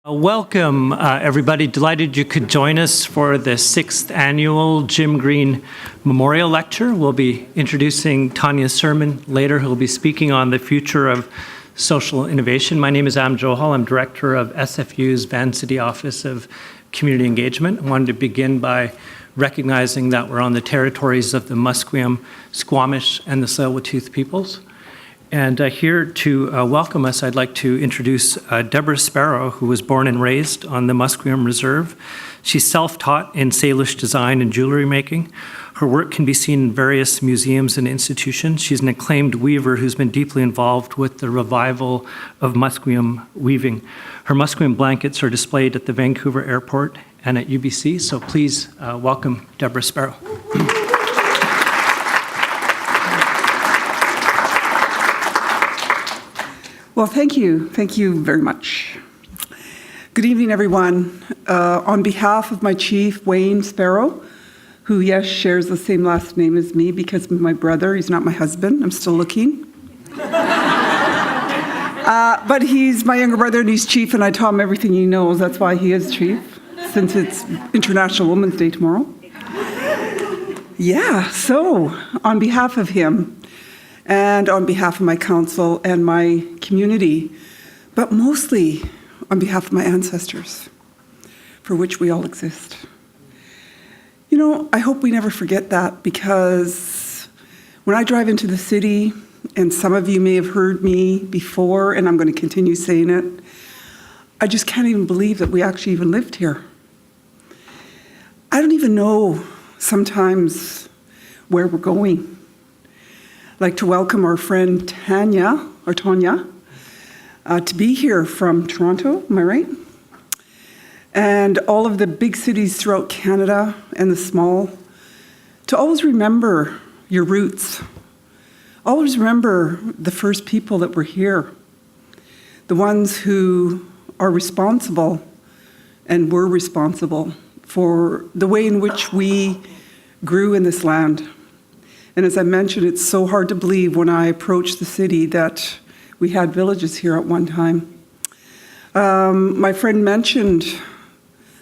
Welcome, everybody. Delighted you could join us for the 6th annual Jim Green Memorial Lecture. We'll be introducing Tonya Surman later, who will be speaking on the future of social innovation. My name is Am Johal. I'm director of SFU's Vancity Office of Community Engagement. I wanted to begin by recognizing that we're on the territories of the Musqueam, Squamish, and the Tsleil-Waututh peoples. And here to welcome us, I'd like to introduce Deborah Sparrow, who was born and raised on the Musqueam Reserve. She's self-taught in Salish design and jewelry making. Her work can be seen in various museums and institutions. She's an acclaimed weaver who's been deeply involved with the revival of Musqueam weaving. Her Musqueam blankets are displayed at the Vancouver Airport and at UBC, so please welcome Deborah Sparrow. Well, thank you. Thank you very much. Good evening, everyone. On behalf of my chief, Wayne Sparrow, who, yes, shares the same last name as me because of my brother. He's not my husband. I'm still looking. But he's my younger brother, and he's chief, and I taught him everything he knows. That's why he is chief, since it's International Women's Day tomorrow. Yeah, so on behalf of him, and on behalf of my council and my community, but mostly on behalf of my ancestors, for which we all exist. You know, I hope we never forget that, because when I drive into the city, and some of you may have heard me before, and I'm going to continue saying it, I just can't even believe that we actually even lived here. I don't even know sometimes where we're going. I'd like to welcome our friend Tonya to be here from Toronto, am I right? And all of the big cities throughout Canada and the small, to always remember your roots. Always remember the first people that were here, the ones who are responsible and were responsible for the way in which we grew in this land. And as I mentioned, it's so hard to believe when I approach the city that we had villages here at one time. My friend mentioned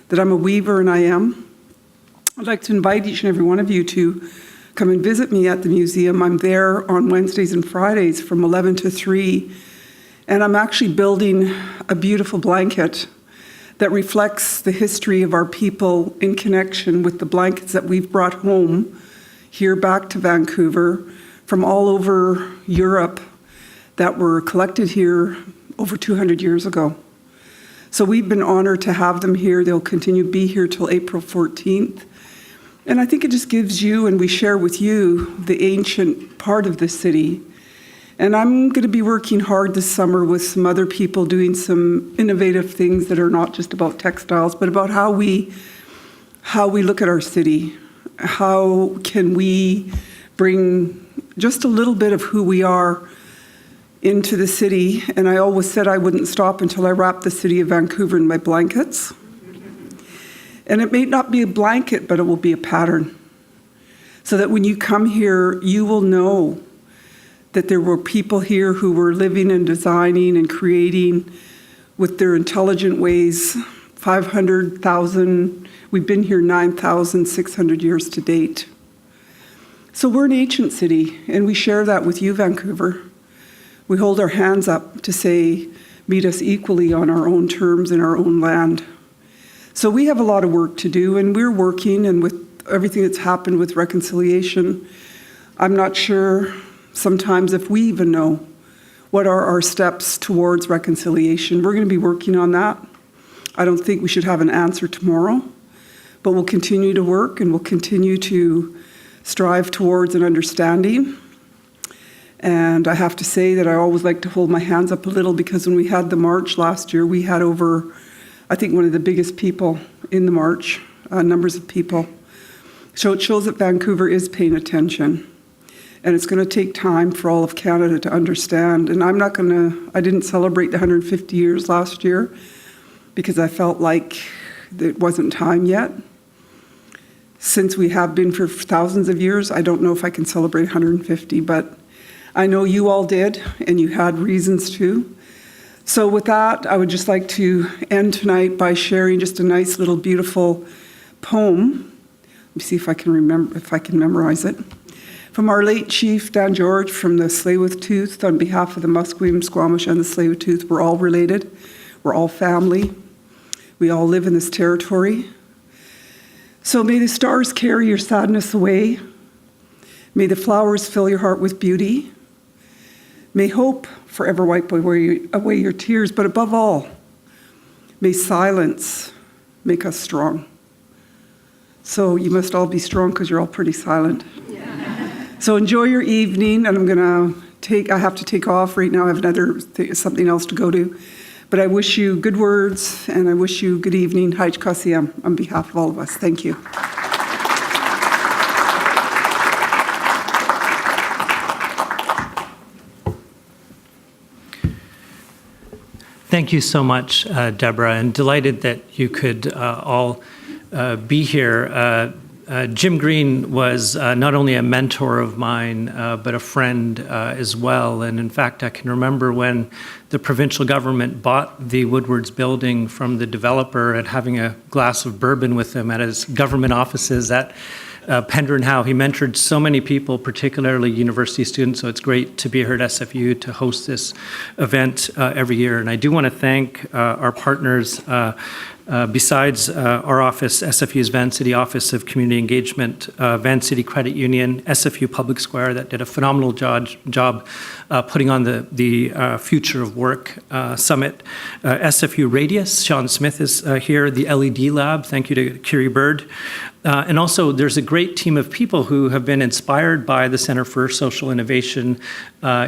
that I'm a weaver, and I am. I'd like to invite each and every one of you to come and visit me at the museum. I'm there on Wednesdays and Fridays from 11 to 3, and I'm actually building a beautiful blanket that reflects the history of our people in connection with the blankets that we've brought home here back to Vancouver from all over Europe that were collected here over 200 years ago. So we've been honored to have them here. They'll continue to be here till April 14th. And I think it just gives you, and we share with you, the ancient part of the city. And I'm going to be working hard this summer with some other people doing some innovative things that are not just about textiles, but about how we look at our city. How can we bring just a little bit of who we are into the city? And I always said I wouldn't stop until I wrapped the city of Vancouver in my blankets. And it may not be a blanket, but it will be a pattern. So that when you come here, you will know that there were people here who were living and designing and creating with their intelligent ways. 500,000, we've been here 9,600 years to date. So we're an ancient city, and we share that with you, Vancouver. We hold our hands up to say, meet us equally on our own terms in our own land. So we have a lot of work to do, and we're working, and with everything that's happened with reconciliation, I'm not sure sometimes if we even know what are our steps towards reconciliation. We're going to be working on that. I don't think we should have an answer tomorrow, but we'll continue to work, and we'll continue to strive towards an understanding. And I have to say that I always like to hold my hands up a little, because when we had the march last year, we had over, I think, one of the biggest people in the march, numbers of people. So it shows that Vancouver is paying attention. And it's going to take time for all of Canada to understand. And I didn't celebrate the 150 years last year, because I felt like it wasn't time yet. Since we have been for thousands of years, I don't know if I can celebrate 150, but I know you all did, and you had reasons to. So with that, I would just like to end tonight by sharing just a nice little beautiful poem. Let me see if I can remember, if I can memorize it. From our late chief, Dan George, from the Tsleil-Waututh, on behalf of the Musqueam, Squamish, and the Tsleil-Waututh, we're all related. We're all family. We all live in this territory. So may the stars carry your sadness away. May the flowers fill your heart with beauty. May hope forever wipe away your tears, but above all, may silence make us strong. So you must all be strong because you're all pretty silent. Yeah. So enjoy your evening, and I have to take off right now. I have something else to go to. But I wish you good words, and I wish you good evening. Haich Kasiyam on behalf of all of us. Thank you. Thank you so much, Deborah, and delighted that you could all be here. Jim Green was not only a mentor of mine, but a friend as well. And in fact, I can remember when the provincial government bought the Woodwards building from the developer and having a glass of bourbon with him at his government offices at Pender and Howe. He mentored so many people, particularly university students, so it's great to be here at SFU to host this event every year. And I do want to thank our partners besides our office, SFU's Vancity Office of Community Engagement, Vancity Credit Union, SFU Public Square, that did a phenomenal job putting on the Future of Work Summit. SFU Radius, Sean Smith is here, the LEDlab, thank you to Kiri Bird. And also, there's a great team of people who have been inspired by the Center for Social Innovation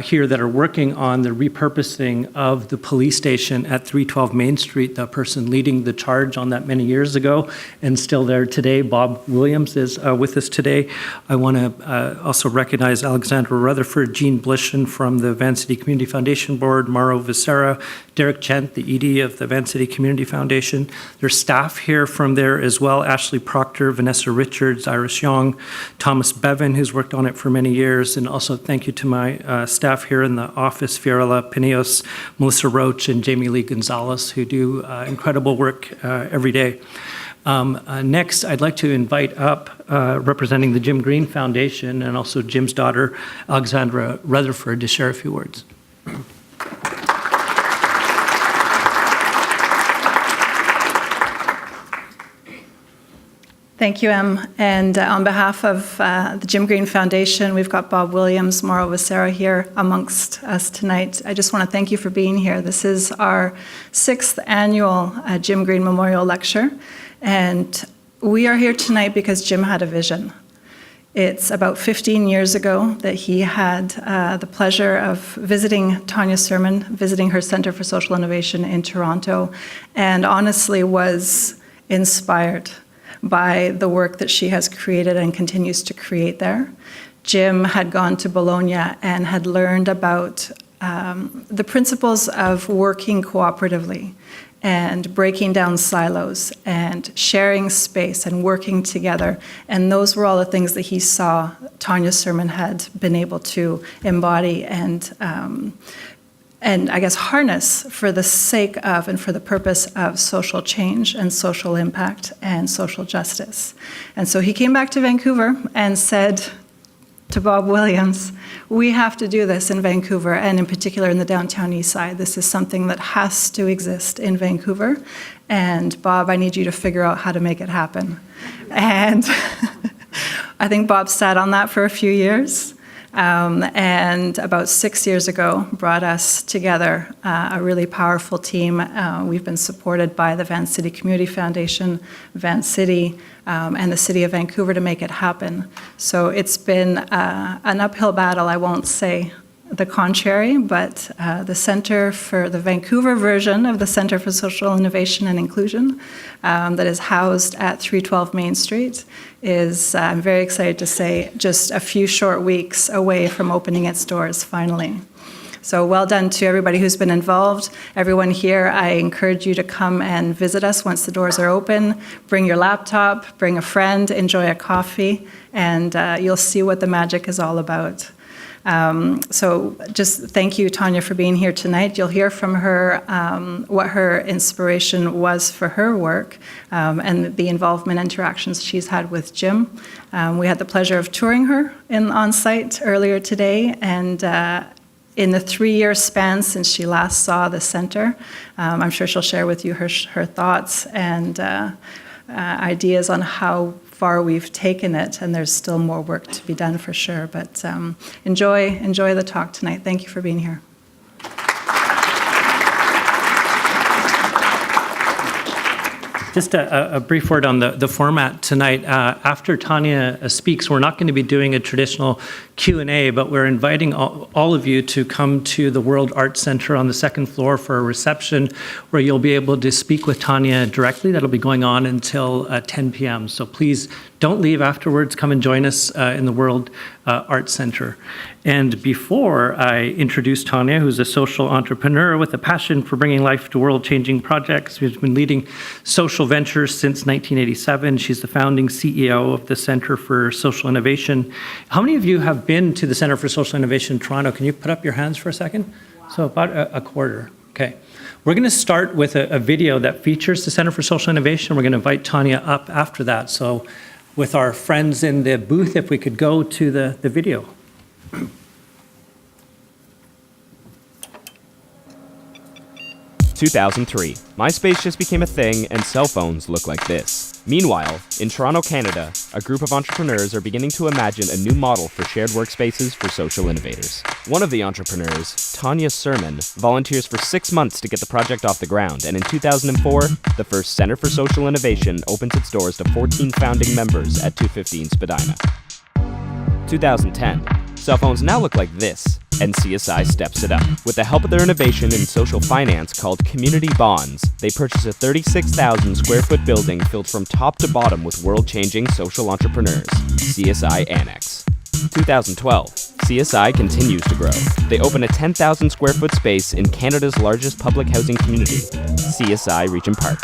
here that are working on the repurposing of the police station at 312 Main Street. The person leading the charge on that many years ago and still there today, Bob Williams, is with us today. I want to also recognize Alexandra Rutherford, Jean Blishen from the Vancity Community Foundation Board, Mauro Vicera, Derek Chent, the ED of the Vancity Community Foundation. There's staff here from there as well, Ashley Proctor, Vanessa Richards, Iris Young, Thomas Bevan, who's worked on it for many years, and also thank you to my staff here in the office, Fiorella Pineos, Melissa Roach, and Jamie Lee Gonzalez, who do incredible work every day. Next, I'd like to invite up, representing the Jim Green Foundation and also Jim's daughter, Alexandra Rutherford, to share a few words. Thank you, Em. And on behalf of the Jim Green Foundation, we've got Bob Williams, Mauro Vicera here amongst us tonight. I just want to thank you for being here. This is our 6th annual Jim Green Memorial Lecture. And we are here tonight because Jim had a vision. It's about 15 years ago that he had the pleasure of visiting Tonya Surman, visiting her Center for Social Innovation in Toronto, and honestly was inspired by the work that she has created and continues to create there. Jim had gone to Bologna and had learned about the principles of working cooperatively and breaking down silos and sharing space and working together. And those were all the things that he saw Tonya Surman had been able to embody and I guess harness for the sake of and for the purpose of social change and social impact and social justice. And so he came back to Vancouver and said to Bob Williams, we have to do this in Vancouver, and in particular in the downtown east side. This is something that has to exist in Vancouver. And Bob, I need you to figure out how to make it happen. And I think Bob sat on that for a few years. And about 6 years ago brought us together, a really powerful team. We've been supported by the Vancity Community Foundation, Vancity, and the City of Vancouver to make it happen. So it's been an uphill battle, I won't say the contrary, but the Center for the Vancouver version of the Center for Social Innovation and Inclusion that is housed at 312 Main Street is, I'm very excited to say, just a few short weeks away from opening its doors finally. So well done to everybody who's been involved. Everyone here, I encourage you to come and visit us once the doors are open. Bring your laptop, bring a friend, enjoy a coffee, and you'll see what the magic is all about. So just thank you, Tonya, for being here tonight. You'll hear from her what her inspiration was for her work and the involvement interactions she's had with Jim. We had the pleasure of touring her on site earlier today, and in the 3-year span since she last saw the center, I'm sure she'll share with you her thoughts and ideas on how far we've taken it, and there's still more work to be done for sure. But enjoy the talk tonight. Thank you for being here. Just a brief word on the format tonight. After Tonya speaks, we're not going to be doing a traditional Q&A, but we're inviting all of you to come to the World Arts Center on the second floor for a reception where you'll be able to speak with Tonya directly. That'll be going on until 10 p.m. So please don't leave afterwards. Come and join us in the World Arts Center. And before I introduce Tonya, who's a social entrepreneur with a passion for bringing life to world-changing projects, who's been leading social ventures since 1987. She's the founding CEO of the Center for Social Innovation. How many of you have been to the Center for Social Innovation in Toronto? Can you put up your hands for a second? Wow. So about a quarter. Okay. We're going to start with a video that features the Center for Social Innovation. We're going to invite Tonya up after that. So with our friends in the booth, if we could go to the video. 2003. MySpace just became a thing and cell phones look like this. Meanwhile, in Toronto, Canada, a group of entrepreneurs are beginning to imagine a new model for shared workspaces for social innovators. One of the entrepreneurs, Tonya Surman, volunteers for 6 months to get the project off the ground, and in 2004, the first Center for Social Innovation opens its doors to 14 founding members at 215 Spadina. 2010. Cell phones now look like this, and CSI steps it up. With the help of their innovation in social finance called Community Bonds, they purchase a 36,000 square foot building filled from top to bottom with world-changing social entrepreneurs, CSI Annex. 2012. CSI continues to grow. They open a 10,000 square foot space in Canada's largest public housing community, CSI Regent Park.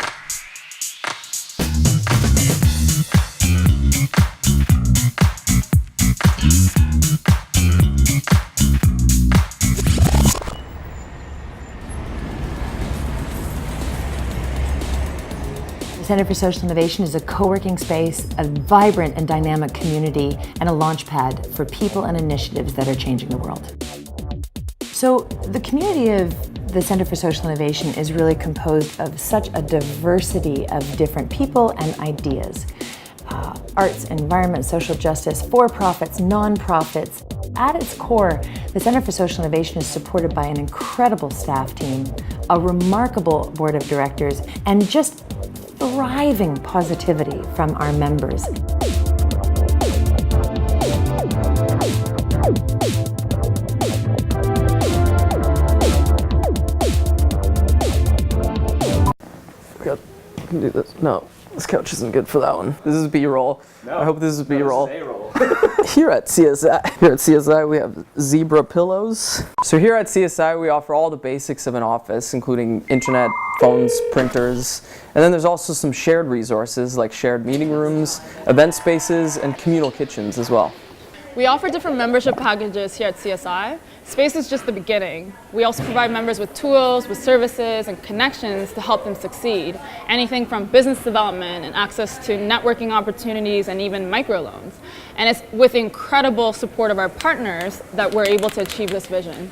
The Center for Social Innovation is a co-working space, a vibrant and dynamic community, and a launchpad for people and initiatives that are changing the world. So the community of the Center for Social Innovation is really composed of such a diversity of different people and ideas. Arts, environment, social justice, for-profits, non-profits. At its core, the Center for Social Innovation is supported by an incredible staff team, a remarkable board of directors, and just thriving positivity from our members. I can do this. No, this couch isn't good for that one. This is B-roll. No, I hope this is B-roll. Here at CSI, we have zebra pillows. So here at CSI, we offer all the basics of an office, including internet, phones, printers, and then there's also some shared resources like shared meeting rooms, event spaces, and communal kitchens as well. We offer different membership packages here at CSI. Space is just the beginning. We also provide members with tools, with services, and connections to help them succeed. Anything from business development and access to networking opportunities and even microloans. And it's with incredible support of our partners that we're able to achieve this vision.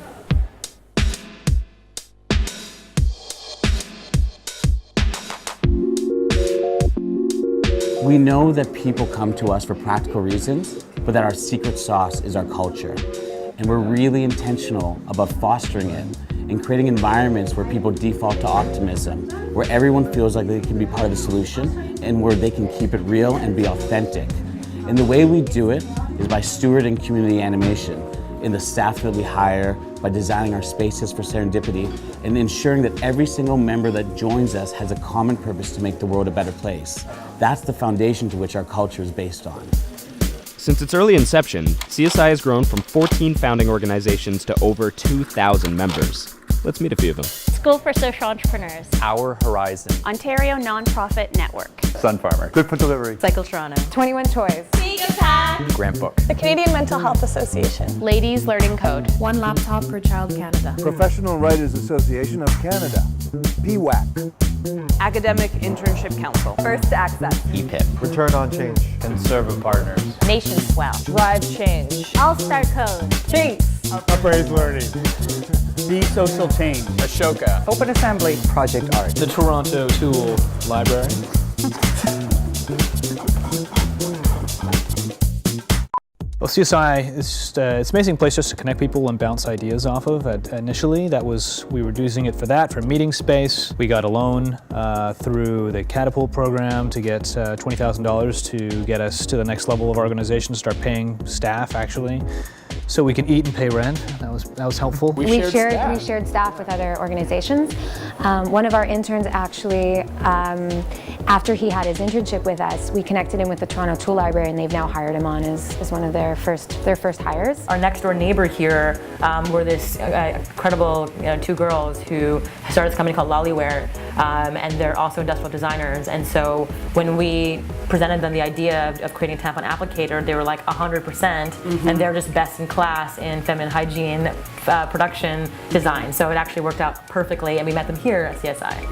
We know that people come to us for practical reasons, but that our secret sauce is our culture. And we're really intentional about fostering it and creating environments where people default to optimism, where everyone feels like they can be part of the solution and where they can keep it real and be authentic. And the way we do it is by stewarding community animation in the staff that we hire, by designing our spaces for serendipity, and ensuring that every single member that joins us has a common purpose to make the world a better place. That's the foundation to which our culture is based on. Since its early inception, CSI has grown from 14 founding organizations to over 2,000 members. Let's meet a few of them. School for Social Entrepreneurs. Our Horizon. Ontario Nonprofit Network. Sun Farmer. Good Foot Delivery. Cycle Toronto. 21 Toys. Grant Book. The Canadian Mental Health Association. Ladies Learning Code. One Laptop per Child Canada. Professional Writers Association of Canada. PWAC. Academic Internship Council. First Access. EPIP. Return on Change. Conservative Partners. Nation Swell. Drive Change. All-Star Code. Jinx. Upper Age Learning. Be Social Change. Ashoka. Open Assembly. Project Art. The Toronto Tool Library. Well, CSI is just, it's an amazing place just to connect people and bounce ideas off of. Initially, we were using it for meeting space. We got a loan through the Catapult program to get $20,000 to get us to the next level of organization, to start paying staff actually, so we can eat and pay rent. That was helpful. We shared staff with other organizations. One of our interns actually, after he had his internship with us, we connected him with the Toronto Tool Library, and they've now hired him on as one of their first hires. Our next door neighbor here were this incredible two girls who started this company called Lollyware, and they're also industrial designers. And so when we presented them the idea of creating a tampon applicator, they were like 100%, and they're just best in class in feminine hygiene production design. So it actually worked out perfectly, and we met them here at CSI.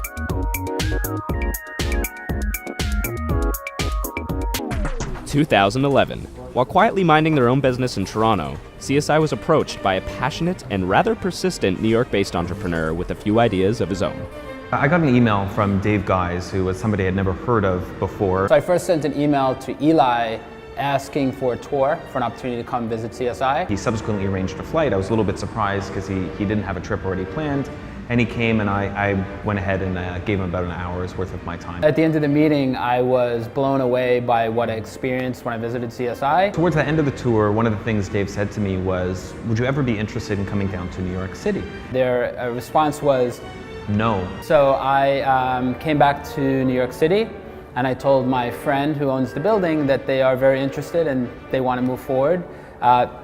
2011. While quietly minding their own business in Toronto, CSI was approached by a passionate and rather persistent New York-based entrepreneur with a few ideas of his own. I got an email from Dave Guys, who was somebody I'd never heard of before. So I first sent an email to Eli asking for a tour, for an opportunity to come visit CSI. He subsequently arranged a flight. I was a little bit surprised because he didn't have a trip already planned. And he came, and I went ahead and gave him about an hour's worth of my time. At the end of the meeting, I was blown away by what I experienced when I visited CSI. Towards the end of the tour, one of the things Dave said to me was, would you ever be interested in coming down to New York City? Their response was, no. So I came back to New York City, and I told my friend who owns the building that they are very interested and they want to move forward.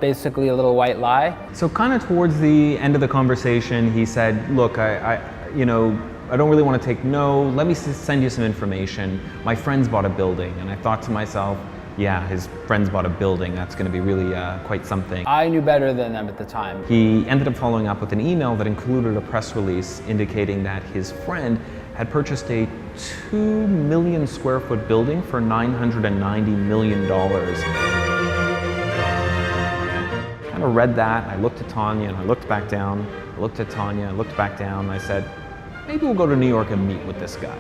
Basically a little white lie. So kind of towards the end of the conversation, he said, look, I don't really want to take no, let me send you some information. My friend's bought a building. And I thought to myself, yeah, his friend's bought a building. That's going to be really quite something. I knew better than them at the time. He ended up following up with an email that included a press release indicating that his friend had purchased a 2 million square foot building for $990 million. I read that, I looked at Tonya, and I looked back down. I looked at Tonya, I looked back down, and I said, maybe we'll go to New York and meet with this guy.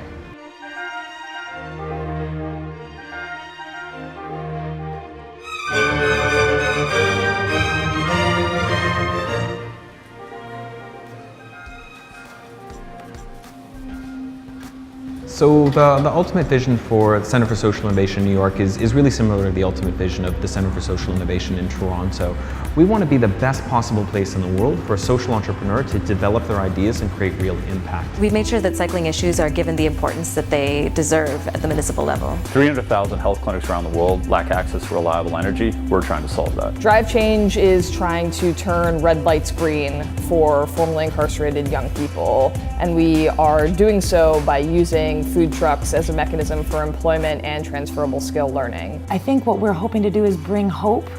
So the ultimate vision for the Center for Social Innovation in New York is really similar to the ultimate vision of the Center for Social Innovation in Toronto. We want to be the best possible place in the world for a social entrepreneur to develop their ideas and create real impact. We've made sure that cycling issues are given the importance that they deserve at the municipal level. 300,000 health clinics around the world lack access to reliable energy. We're trying to solve that. Drive Change is trying to turn red lights green for formerly incarcerated young people, and we are doing so by using food trucks as a mechanism for employment and transferable skill learning. I think what we're hoping to do is bring hope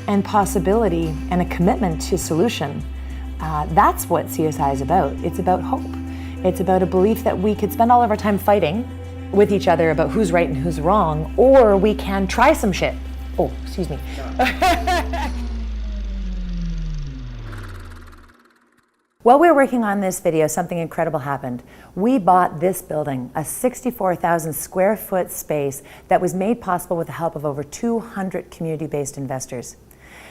and possibility and a commitment to solution. That's what CSI is about. It's about hope. It's about a belief that we could spend all of our time fighting with each other about who's right and who's wrong, or we can try some shit. Oh, excuse me. While we were working on this video, something incredible happened. We bought this building, a 64,000 square foot space that was made possible with the help of over 200 community-based investors.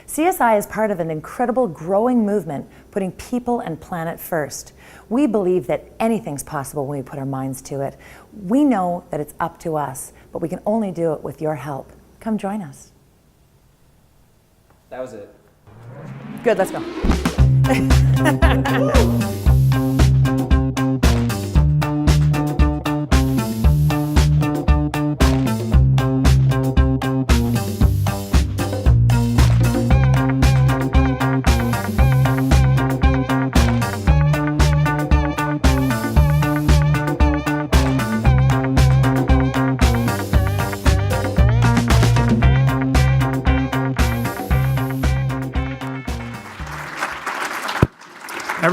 CSI is part of an incredible growing movement putting people and planet first. We believe that anything's possible when we put our minds to it. We know that it's up to us, but we can only do it with your help. Come join us. That was it. Good, let's go.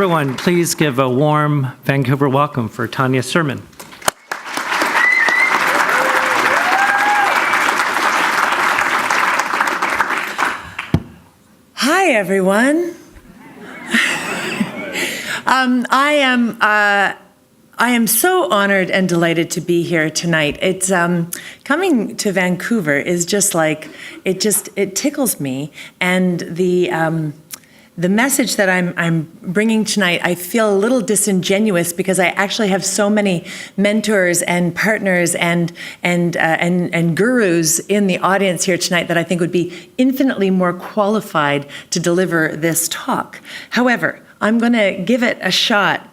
everyone please give a warm Vancouver welcome for Tonya Surman. Hi, everyone. I am so honored and delighted to be here tonight. It's coming to Vancouver is just like it tickles me, and the message that I'm bringing tonight, I feel a little disingenuous because I actually have so many mentors and partners and gurus in the audience here tonight that I think would be infinitely more qualified to deliver this talk. However, I'm going to give it a shot.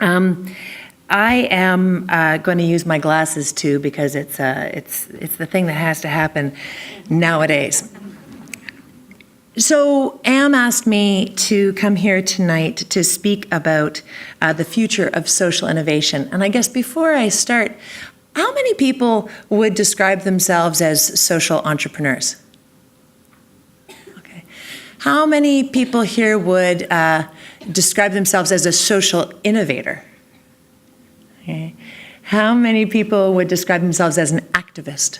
I am going to use my glasses too because it's the thing that has to happen nowadays. So Am asked me to come here tonight to speak about the future of social innovation. And I guess before I start, how many people would describe themselves as social entrepreneurs? Okay. How many people here would describe themselves as a social innovator? Okay. How many people would describe themselves as an activist?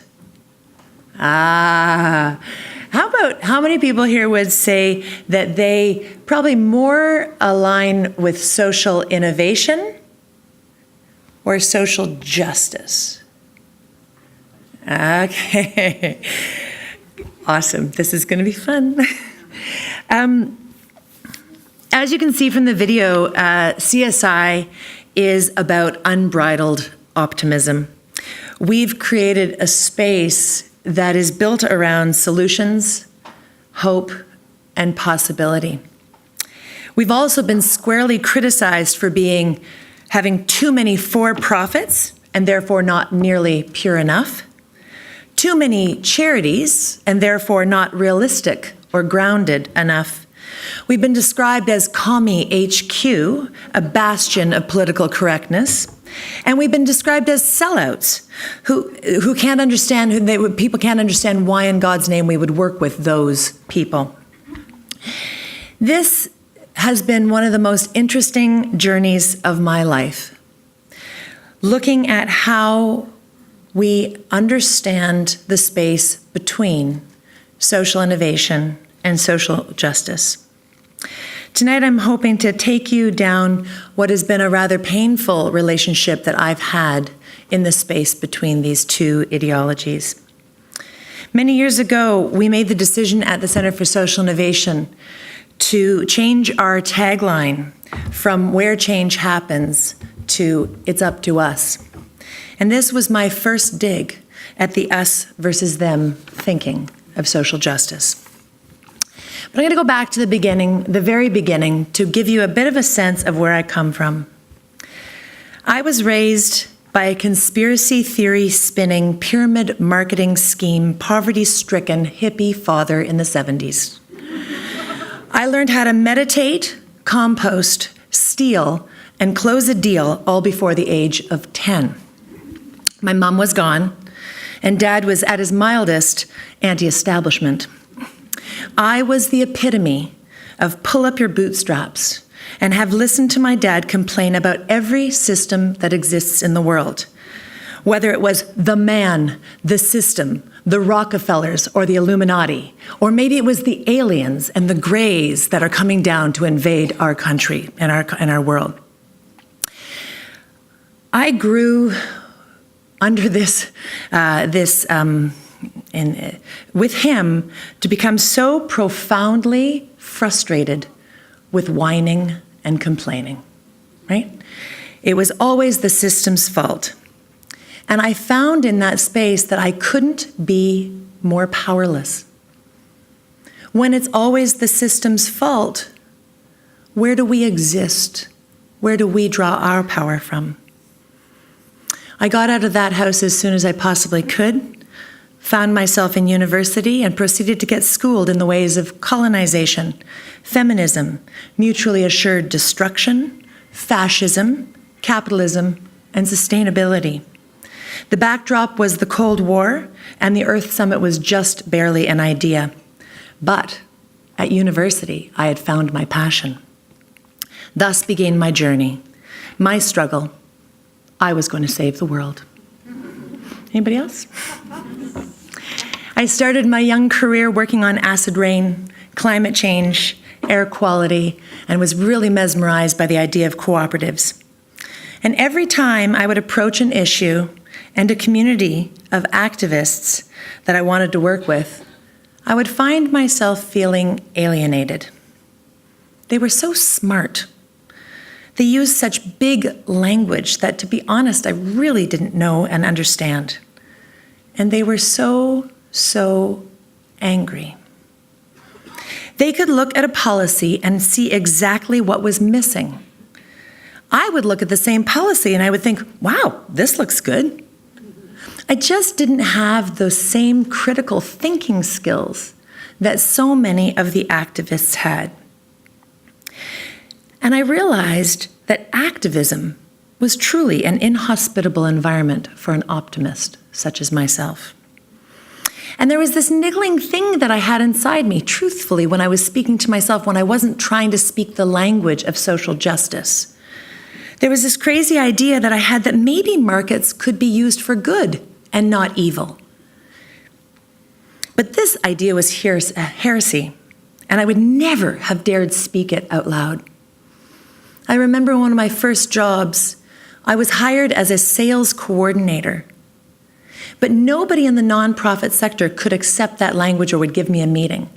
How many people here would say that they probably more align with social innovation or social justice? Okay. Awesome. This is going to be fun. As you can see from the video, CSI is about unbridled optimism. We've created a space that is built around solutions, hope, and possibility. We've also been squarely criticized for having too many for-profits and therefore not nearly pure enough, too many charities and therefore not realistic or grounded enough. We've been described as Commie HQ, a bastion of political correctness. And we've been described as sellouts who can't understand, people can't understand why in God's name we would work with those people. This has been one of the most interesting journeys of my life, looking at how we understand the space between social innovation and social justice. Tonight, I'm hoping to take you down what has been a rather painful relationship that I've had in the space between these two ideologies. Many years ago, we made the decision at the Center for Social Innovation to change our tagline from "Where change happens" to "It's up to us." And this was my first dig at the us versus them thinking of social justice. But I'm going to go back to the beginning, the very beginning, to give you a bit of a sense of where I come from. I was raised by a conspiracy theory spinning, pyramid marketing scheme, poverty-stricken hippie father in the 70s. I learned how to meditate, compost, steal, and close a deal all before the age of 10. My mom was gone, and Dad was at his mildest anti-establishment. I was the epitome of pull up your bootstraps and have listened to my dad complain about every system that exists in the world, whether it was the man, the system, the Rockefellers, or the Illuminati, or maybe it was the aliens and the Greys that are coming down to invade our country and our world. I grew under with him to become so profoundly frustrated with whining and complaining, right? It was always the system's fault. And I found in that space that I couldn't be more powerless. When it's always the system's fault, where do we exist? Where do we draw our power from? I got out of that house as soon as I possibly could, found myself in university, and proceeded to get schooled in the ways of colonization, feminism, mutually assured destruction, fascism, capitalism, and sustainability. The backdrop was the Cold War, and the Earth Summit was just barely an idea. But at university, I had found my passion. Thus began my journey, my struggle. I was going to save the world. Anybody else? I started my young career working on acid rain, climate change, air quality, and was really mesmerized by the idea of cooperatives. And every time I would approach an issue and a community of activists that I wanted to work with, I would find myself feeling alienated. They were so smart. They used such big language that, to be honest, I really didn't know and understand. And they were so angry. They could look at a policy and see exactly what was missing. I would look at the same policy and I would think, wow, this looks good. I just didn't have those same critical thinking skills that so many of the activists had. And I realized that activism was truly an inhospitable environment for an optimist such as myself. And there was this niggling thing that I had inside me, truthfully, when I was speaking to myself, when I wasn't trying to speak the language of social justice. There was this crazy idea that I had that maybe markets could be used for good and not evil. But this idea was heresy, and I would never have dared speak it out loud. I remember one of my first jobs, I was hired as a sales coordinator. But nobody in the nonprofit sector could accept that language or would give me a meeting.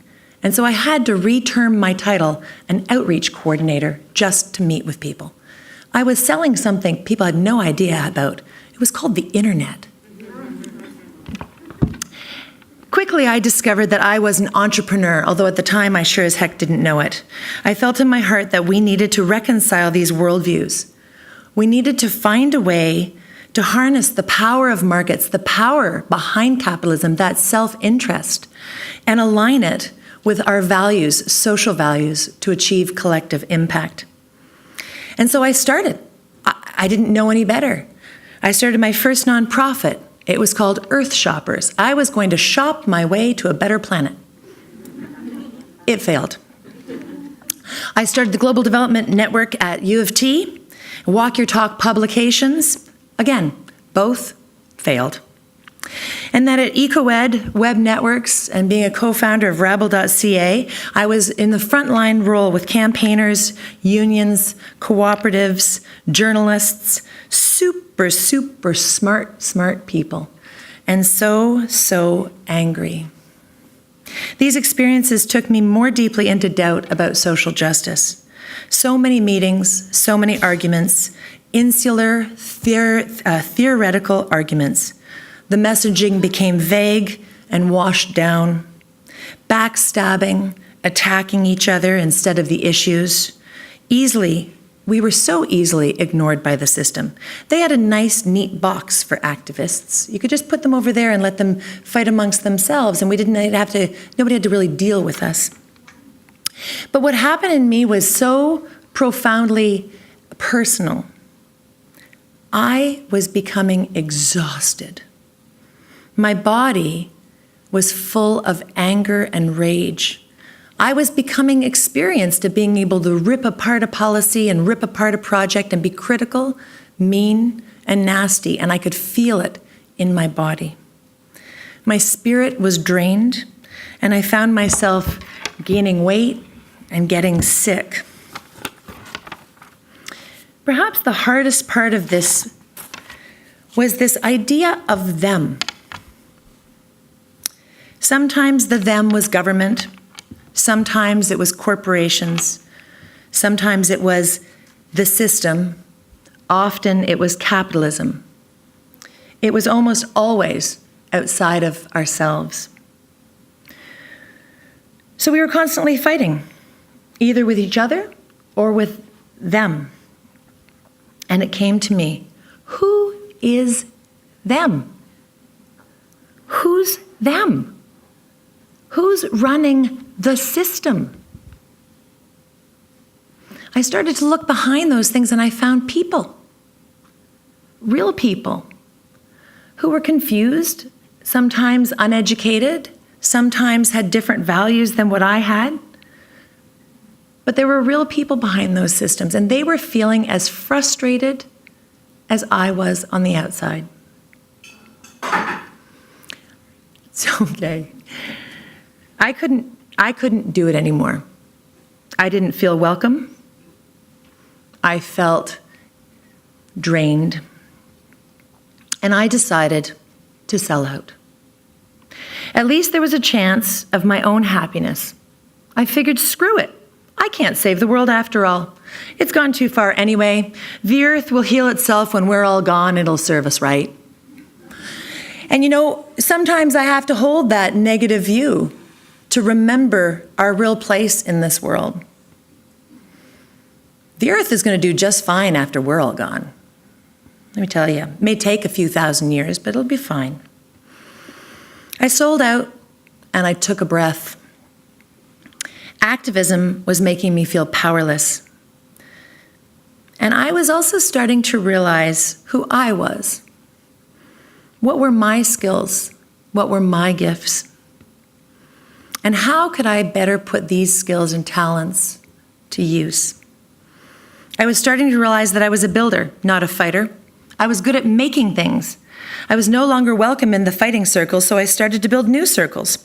And so I had to reterm my title, an outreach coordinator, just to meet with people. I was selling something people had no idea about. It was called the internet. Quickly, I discovered that I was an entrepreneur, although at the time I sure as heck didn't know it. I felt in my heart that we needed to reconcile these worldviews. We needed to find a way to harness the power of markets, the power behind capitalism, that self-interest, and align it with our values, social values, to achieve collective impact. And so I started. I didn't know any better. I started my first nonprofit. It was called Earth Shoppers. I was going to shop my way to a better planet. It failed. I started the Global Development Network at U of T, Walk Your Talk Publications. Again, both failed. And then at EcoEd Web Networks and being a co-founder of Rabble.ca, I was in the frontline role with campaigners, unions, cooperatives, journalists, super smart people, and so angry. These experiences took me more deeply into doubt about social justice. So many meetings, so many arguments, insular, theoretical arguments. The messaging became vague and washed down, backstabbing, attacking each other instead of the issues. We were so easily ignored by the system. They had a nice, neat box for activists. You could just put them over there and let them fight amongst themselves, and nobody had to really deal with us. But what happened in me was so profoundly personal. I was becoming exhausted. My body was full of anger and rage. I was becoming experienced at being able to rip apart a policy and rip apart a project and be critical, mean, and nasty, and I could feel it in my body. My spirit was drained, and I found myself gaining weight and getting sick. Perhaps the hardest part of this was this idea of them. Sometimes the them was government, sometimes it was corporations, sometimes it was the system, often it was capitalism. It was almost always outside of ourselves. So we were constantly fighting, either with each other or with them. And it came to me, who is them? Who's them? Who's running the system? I started to look behind those things and I found people, real people, who were confused, sometimes uneducated, sometimes had different values than what I had. But there were real people behind those systems, and they were feeling as frustrated as I was on the outside. It's okay. I couldn't do it anymore. I didn't feel welcome. I felt drained. And I decided to sell out. At least there was a chance of my own happiness. I figured, screw it. I can't save the world after all. It's gone too far anyway. The earth will heal itself when we're all gone. It'll serve us right. And you know, sometimes I have to hold that negative view to remember our real place in this world. The earth is going to do just fine after we're all gone. Let me tell you, it may take a few thousand years, but it'll be fine. I sold out and I took a breath. Activism was making me feel powerless. And I was also starting to realize who I was. What were my skills? What were my gifts? And how could I better put these skills and talents to use? I was starting to realize that I was a builder, not a fighter. I was good at making things. I was no longer welcome in the fighting circles, so I started to build new circles.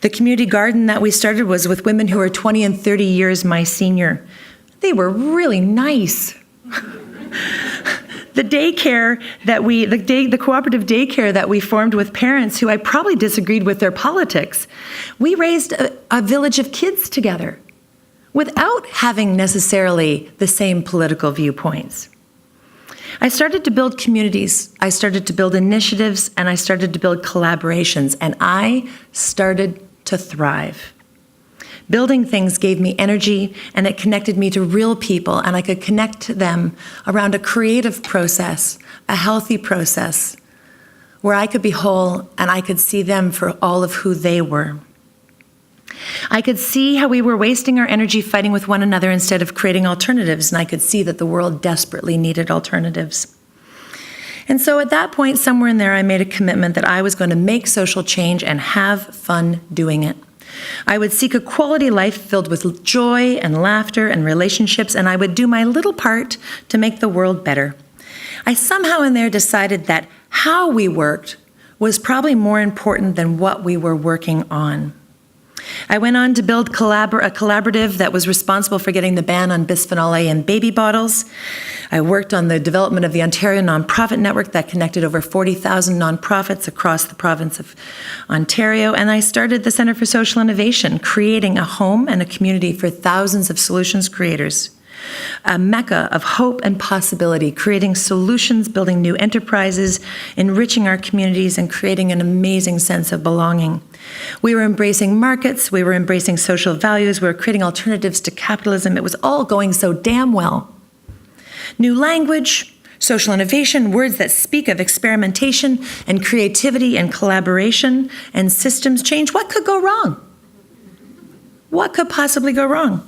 The community garden that we started was with women who were 20 and 30 years my senior. They were really nice. The cooperative daycare that we formed with parents who I probably disagreed with their politics, we raised a village of kids together without having necessarily the same political viewpoints. I started to build communities, I started to build initiatives, and I started to build collaborations, and I started to thrive. Building things gave me energy, and it connected me to real people, and I could connect to them around a creative process, a healthy process, where I could be whole and I could see them for all of who they were. I could see how we were wasting our energy fighting with one another instead of creating alternatives, and I could see that the world desperately needed alternatives. And so at that point, somewhere in there, I made a commitment that I was going to make social change and have fun doing it. I would seek a quality life filled with joy and laughter and relationships, and I would do my little part to make the world better. I somehow in there decided that how we worked was probably more important than what we were working on. I went on to build a collaborative that was responsible for getting the ban on bisphenol A in baby bottles. I worked on the development of the Ontario Nonprofit Network that connected over 40,000 nonprofits across the province of Ontario, and I started the Centre for Social Innovation, creating a home and a community for thousands of solutions creators. A mecca of hope and possibility, creating solutions, building new enterprises, enriching our communities, and creating an amazing sense of belonging. We were embracing markets, we were embracing social values, we were creating alternatives to capitalism. It was all going so damn well. New language, social innovation, words that speak of experimentation and creativity and collaboration and systems change. What could go wrong? What could possibly go wrong?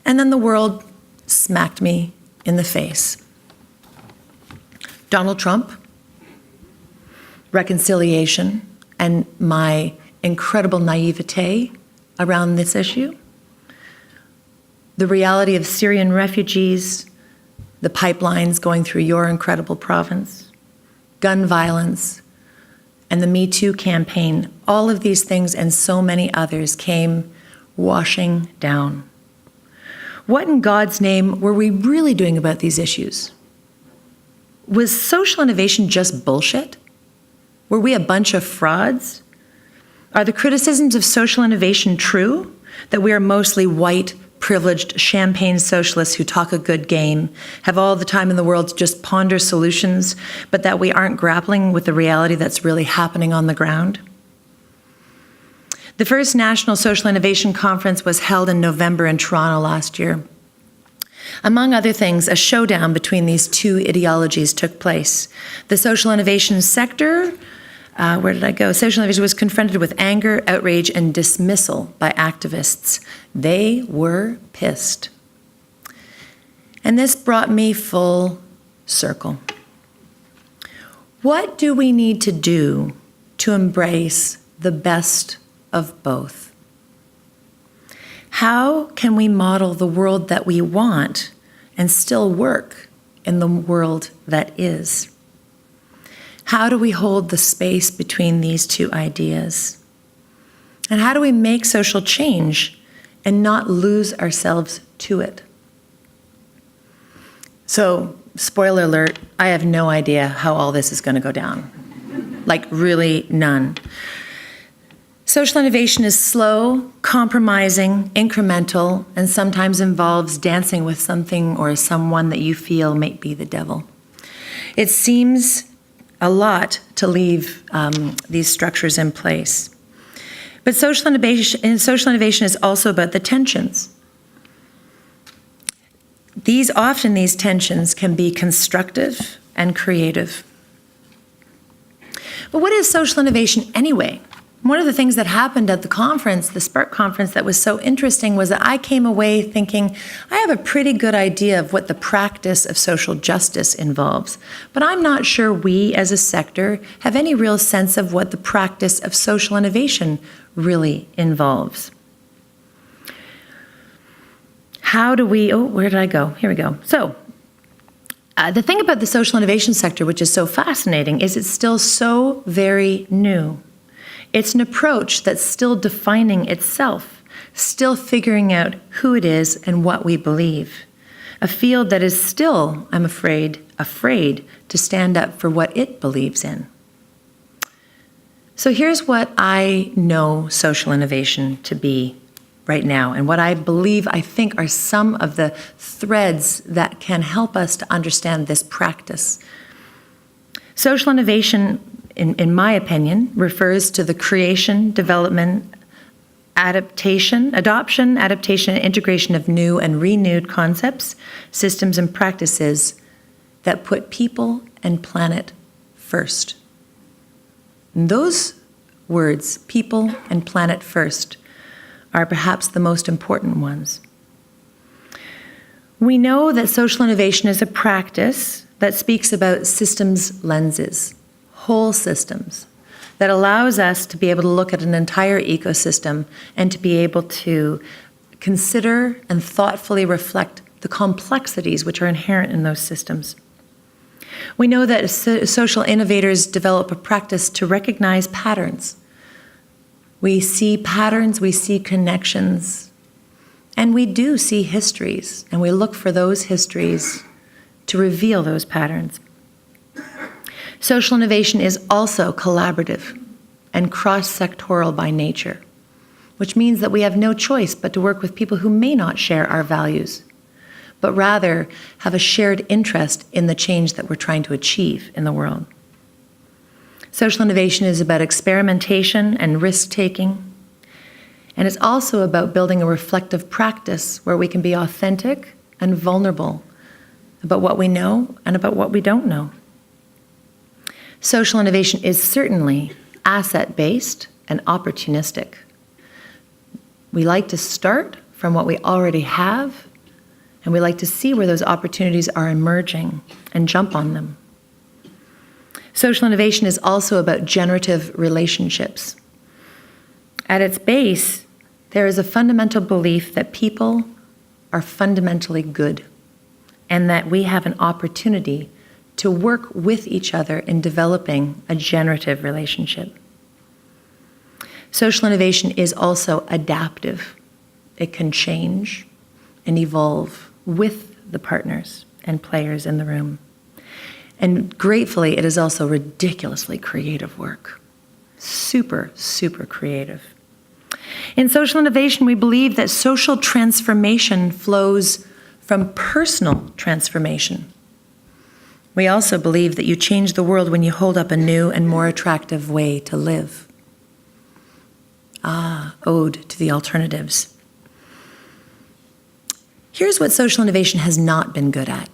And then the world smacked me in the face. Donald Trump, reconciliation, and my incredible naivete around this issue. The reality of Syrian refugees, the pipelines going through your incredible province, gun violence, and the Me Too campaign, all of these things and so many others came washing down. What in God's name were we really doing about these issues? Was social innovation just bullshit? Were we a bunch of frauds? Are the criticisms of social innovation true? That we are mostly white, privileged, champagne socialists who talk a good game, have all the time in the world to just ponder solutions, but that we aren't grappling with the reality that's really happening on the ground? The first National Social Innovation Conference was held in November in Toronto last year. Among other things, a showdown between these two ideologies took place. The social innovation sector, Social innovation was confronted with anger, outrage, and dismissal by activists. They were pissed. And this brought me full circle. What do we need to do to embrace the best of both? How can we model the world that we want and still work in the world that is? How do we hold the space between these two ideas? And how do we make social change and not lose ourselves to it? So, spoiler alert, I have no idea how all this is going to go down. Like, really none. Social innovation is slow, compromising, incremental, and sometimes involves dancing with something or someone that you feel may be the devil. It seems a lot to leave these structures in place. But social innovation is also about the tensions. These tensions can be constructive and creative. But what is social innovation anyway? One of the things that happened at the conference, the Spark conference, that was so interesting was that I came away thinking, I have a pretty good idea of what the practice of social justice involves, but I'm not sure we as a sector have any real sense of what the practice of social innovation really involves. How do we, where did I go? Here we go. So, the thing about the social innovation sector, which is so fascinating, is it's still so very new. It's an approach that's still defining itself, still figuring out who it is and what we believe. A field that is still, I'm afraid to stand up for what it believes in. So here's what I know social innovation to be right now, and what I think are some of the threads that can help us to understand this practice. Social innovation, in my opinion, refers to the creation, development, adoption, and integration of new and renewed concepts, systems, and practices that put people and planet first. And those words, people and planet first, are perhaps the most important ones. We know that social innovation is a practice that speaks about systems lenses, whole systems, that allows us to be able to look at an entire ecosystem and to be able to consider and thoughtfully reflect the complexities which are inherent in those systems. We know that social innovators develop a practice to recognize patterns. We see patterns, we see connections, and we do see histories, and we look for those histories to reveal those patterns. Social innovation is also collaborative and cross-sectoral by nature, which means that we have no choice but to work with people who may not share our values, but rather have a shared interest in the change that we're trying to achieve in the world. Social innovation is about experimentation and risk-taking, and it's also about building a reflective practice where we can be authentic and vulnerable about what we know and about what we don't know. Social innovation is certainly asset-based and opportunistic. We like to start from what we already have, and we like to see where those opportunities are emerging and jump on them. Social innovation is also about generative relationships. At its base, there is a fundamental belief that people are fundamentally good, and that we have an opportunity to work with each other in developing a generative relationship. Social innovation is also adaptive. It can change and evolve with the partners and players in the room. And gratefully, it is also ridiculously creative work. Super, super creative. In social innovation, we believe that social transformation flows from personal transformation. We also believe that you change the world when you hold up a new and more attractive way to live. Ode to the alternatives. Here's what social innovation has not been good at,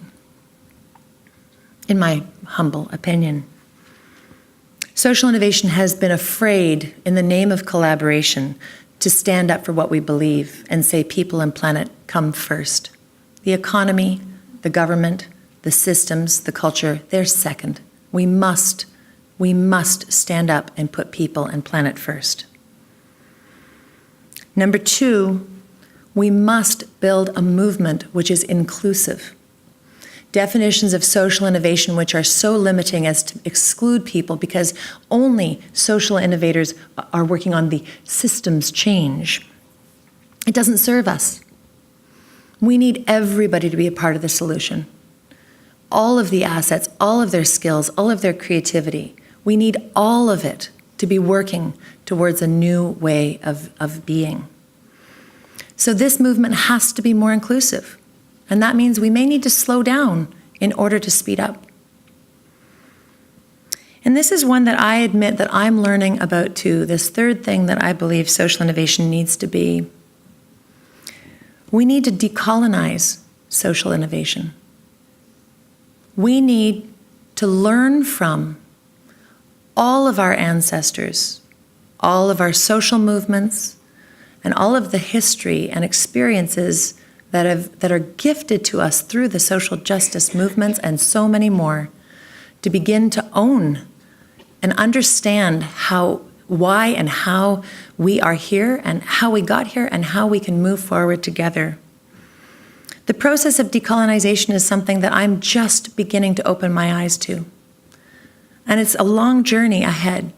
in my humble opinion. Social innovation has been afraid, in the name of collaboration, to stand up for what we believe and say people and planet come first. The economy, the government, the systems, the culture, they're second. We must stand up and put people and planet first. Number two, We must build a movement which is inclusive. Definitions of social innovation which are so limiting as to exclude people because only social innovators are working on the systems change. It doesn't serve us. We need everybody to be a part of the solution. All of the assets, all of their skills, all of their creativity. We need all of it to be working towards a new way of being. So this movement has to be more inclusive. And that means we may need to slow down in order to speed up. And this is one that I admit that I'm learning about too, this third thing that I believe social innovation needs to be. We need to decolonize social innovation. We need to learn from all of our ancestors, all of our social movements, and all of the history and experiences that are gifted to us through the social justice movements and so many more, to begin to own and understand why and how we are here and how we got here and how we can move forward together. The process of decolonization is something that I'm just beginning to open my eyes to. And it's a long journey ahead.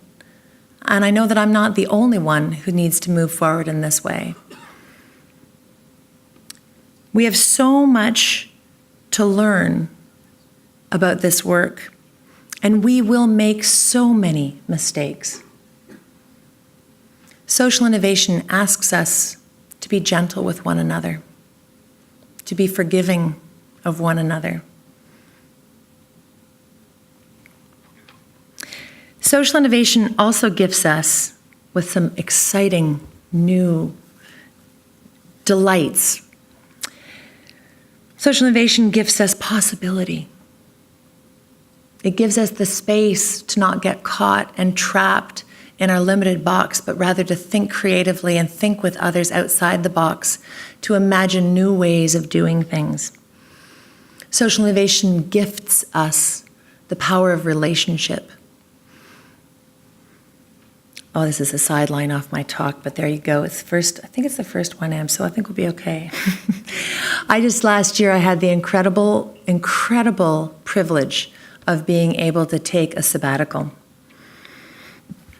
And I know that I'm not the only one who needs to move forward in this way. We have so much to learn about this work, and we will make so many mistakes. Social innovation asks us to be gentle with one another, to be forgiving of one another. Social innovation also gifts us with some exciting new delights. Social innovation gives us possibility. It gives us the space to not get caught and trapped in our limited box, but rather to think creatively and think with others outside the box, to imagine new ways of doing things. Social innovation gifts us the power of relationship. Oh, this is a sideline off my talk, but there you go. I think it's the first 1M, so I think we'll be okay. Last year, I had the incredible privilege of being able to take a sabbatical.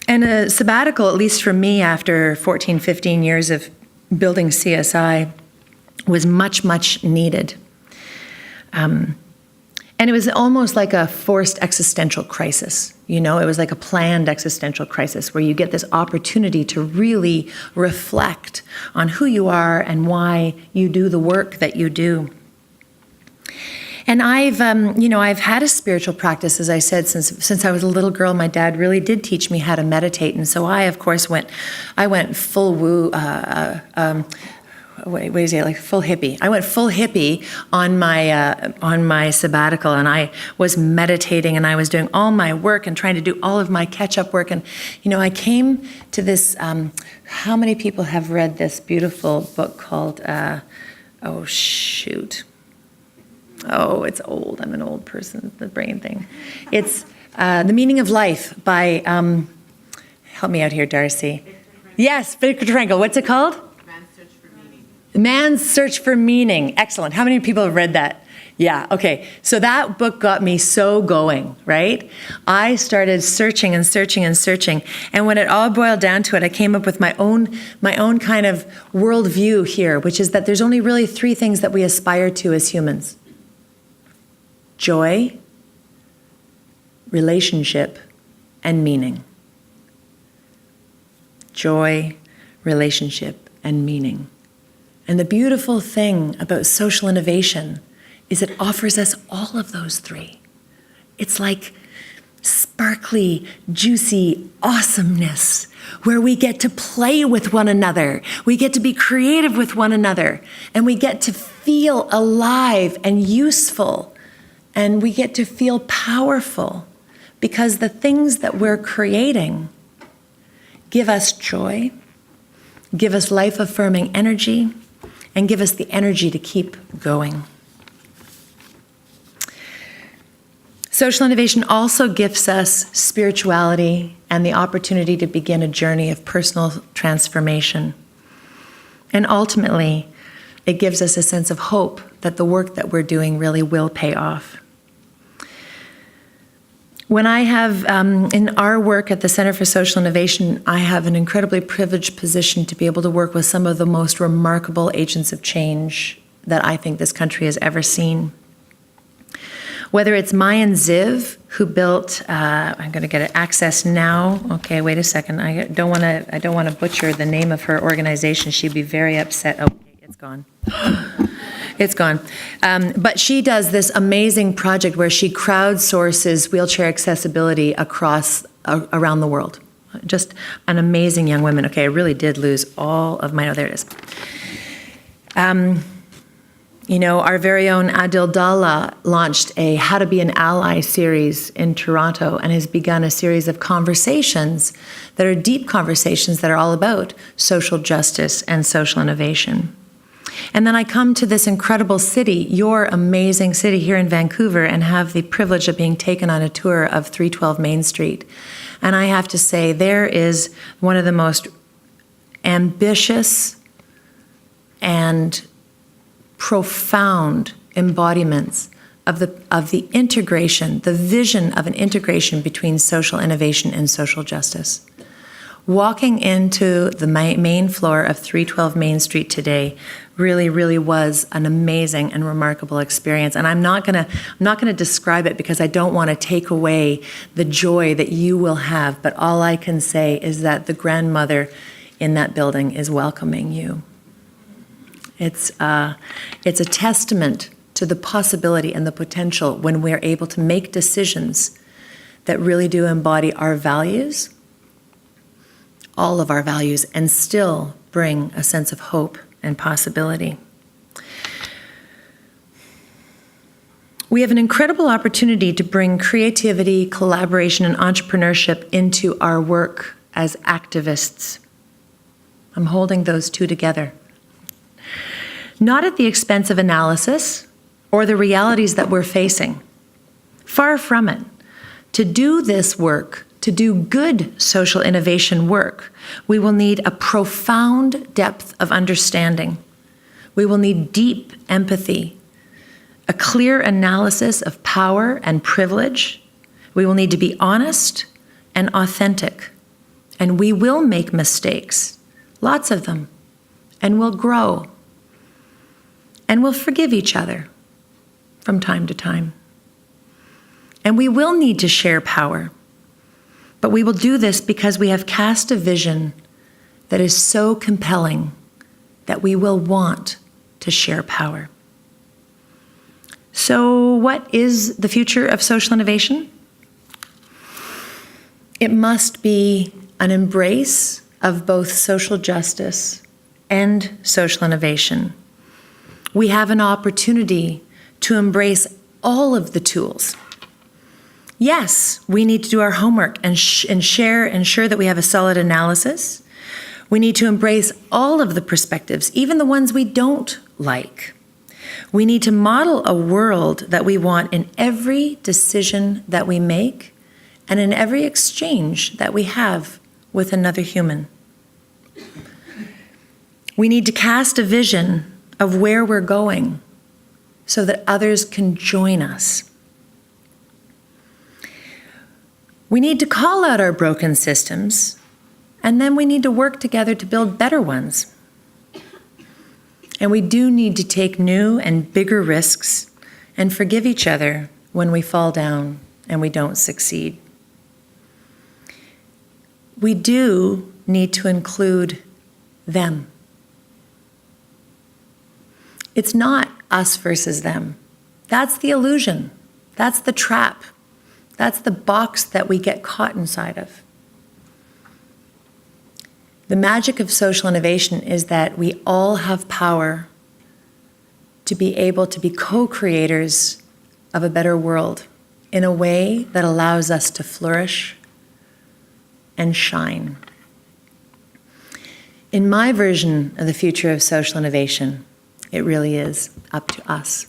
And a sabbatical, at least for me, after 14, 15 years of building CSI, was much, much needed. And it was almost like a forced existential crisis. It was like a planned existential crisis where you get this opportunity to really reflect on who you are and why you do the work that you do. And I've had a spiritual practice, as I said, since I was a little girl. My dad really did teach me how to meditate, and so I, of course, went full woo. Full hippie. I went full hippie on my sabbatical, and I was meditating, and I was doing all my work and trying to do all of my catch-up work. And I came to this. How many people have read this beautiful book called? Oh, it's old. I'm an old person. The brain thing. It's The Meaning of Life by. Help me out here, Darcy. Yes, Viktor Frankl. What's it called? Man's Search for Meaning. Excellent. How many people have read that? Yeah, okay. So that book got me so going, right? I started searching and searching and searching. And when it all boiled down to it, I came up with my own kind of worldview here, which is that there's only really three things that we aspire to as humans: joy, relationship, and meaning. Joy, relationship, and meaning. And the beautiful thing about social innovation is it offers us all of those three. It's like sparkly, juicy awesomeness where we get to play with one another. We get to be creative with one another. And we get to feel alive and useful. And we get to feel powerful because the things that we're creating give us joy, give us life-affirming energy, and give us the energy to keep going. Social innovation also gives us spirituality and the opportunity to begin a journey of personal transformation. And ultimately, It gives us a sense of hope that the work that we're doing really will pay off. When I have, in our work at the Center for Social Innovation, I have an incredibly privileged position to be able to work with some of the most remarkable agents of change that I think this country has ever seen. Whether it's Mayan Ziv, who built, I'm going to get it, Access Now. Okay, wait a second. I don't want to butcher the name of her organization. She'd be very upset. Oh, it's gone. It's gone. But she does this amazing project where she crowdsources wheelchair accessibility around the world. Just an amazing young woman. Okay, I really did lose all of my, oh, there it is. You know, our very own Adil Dalla launched a How to Be an Ally series in Toronto and has begun a series of conversations that are deep conversations that are all about social justice and social innovation. And then I come to this incredible city, your amazing city here in Vancouver, and have the privilege of being taken on a tour of 312 Main Street. And I have to say, there is one of the most ambitious and profound embodiments of the integration, the vision of an integration between social innovation and social justice. Walking into the main floor of 312 Main Street today really, really was an amazing and remarkable experience. And I'm not gonna describe it because I don't want to take away the joy that you will have. But all I can say is that the grandmother in that building is welcoming you. It's a testament to the possibility and the potential when we're able to make decisions that really do embody our values, all of our values, and still bring a sense of hope and possibility. We have an incredible opportunity to bring creativity, collaboration, and entrepreneurship into our work as activists. I'm holding those two together. Not at the expense of analysis or the realities that we're facing. Far from it. To do this work, to do good social innovation work, we will need a profound depth of understanding. We will need deep empathy, a clear analysis of power and privilege. We will need to be honest and authentic. And we will make mistakes, lots of them, and we'll grow. And we'll forgive each other from time to time. And we will need to share power. But we will do this because we have cast a vision that is so compelling that we will want to share power. So what is the future of social innovation? It must be an embrace of both social justice and social innovation. We have an opportunity to embrace all of the tools. Yes, we need to do our homework and ensure that we have a solid analysis. We need to embrace all of the perspectives, even the ones we don't like. We need to model a world that we want in every decision that we make and in every exchange that we have with another human. We need to cast a vision of where we're going so that others can join us. We need to call out our broken systems, and then we need to work together to build better ones. And we do need to take new and bigger risks and forgive each other when we fall down and we don't succeed. We do need to include them. It's not us versus them. That's the illusion. That's the trap. That's the box that we get caught inside of. The magic of social innovation is that we all have power to be able to be co-creators of a better world in a way that allows us to flourish and shine. In my version of the future of social innovation, it really is up to us.